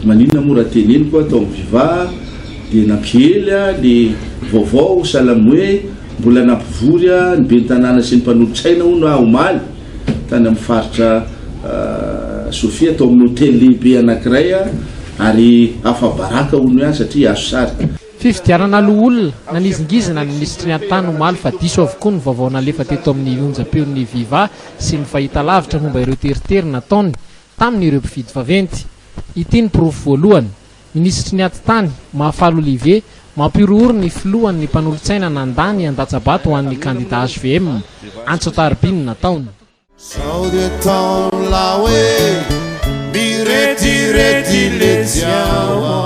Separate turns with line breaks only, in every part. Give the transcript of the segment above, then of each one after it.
maninona mora teneny koa atao viva dia nankely le vaovao salamoe mbola nampivory ny be tanàna sy ny mpanolotsaina ho na omaly tany amin'ny faritra Sofia atao amin'ny hôtely lehibe anankiray ary afa-baraka hono ihany satria azo sary
fifidianana loolona nanizingizina ny ministry ny antany omaly fa diso avokoa ny vaovao nalefa teto amin'ny onjam-peon'ny viva sy ny fahita lavitra momba ireo teritery nataony tamin'ireo mpifidy vaventy. Ity ny profo voalohany, ministry ny antitany Mahafalo Olivier mampirohoro ny filohan'ny mpanolotsaina nandany an-Datsabato ho an'ny kandida HVM Antso Taribiny nataony.
Sao de temps la we bireti le tiawa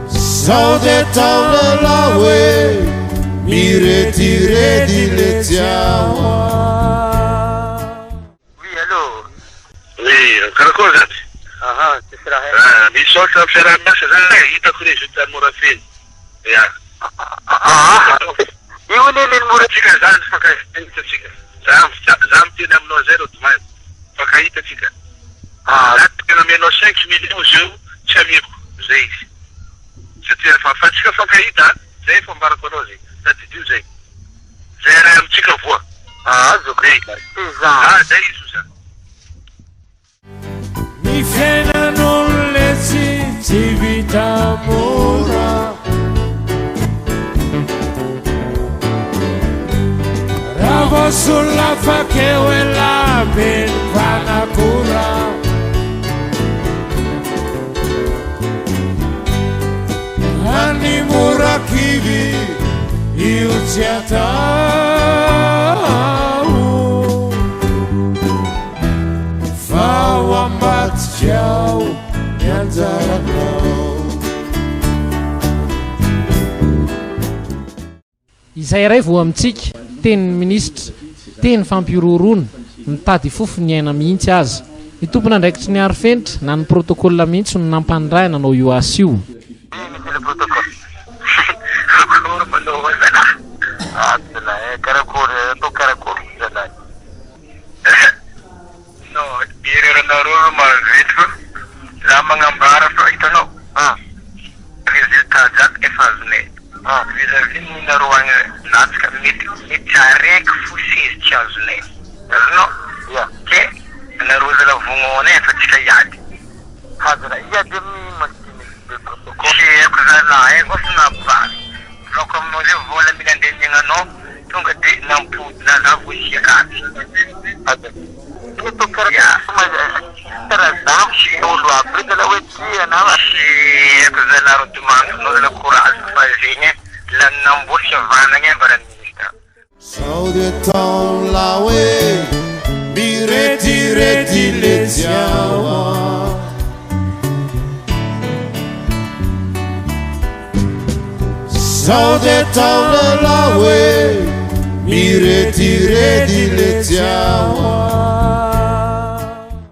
Sao de temps la we bireti le tiawa
Karakoza. C'est ça. Mi sorta per andare a ita con il Morafin. Ya. Io ne mura chica zan faka ita chica. Zam tina no zero tmai. Faka ita chica. Tina meno 5 millions je chamico. Zai. Se tu fa fatica faka ita, zai fa barakonozi. Tati tu zai. Zai era chica voa. Zokei. Zai Susan.
Mi frenano le sensibilità mora Ravo sulla facchio e la ben panacura Anni murachivi io Ciao,
izay iray vo amintsika tenin'ny ministra teny fampirorona mitady fofo ny aina mihitsy aza ny tompona andraikitry ny arifenitra na ny protokôla mihitsy no nampandray nanao io asy io
la mangambara fa hitanao resultat zak efa azonay vis-à-vis ny naroagna natsika mety araiky fo sezitra azonay azonao ke naroza lavognoanay efa tsika iady hazana iady amin'ny masiny protocole zalahy ofa nabary loko aminao zay vola mila andehananao tonga de nampody nalavo isiakazy olo aby dala hoe tia na zalaro demande no dala courage fa zegny lanamboatra vanagna barany ministra
Sao de temps la we bireti le tiawa Sao de temps la we bireti le tiawa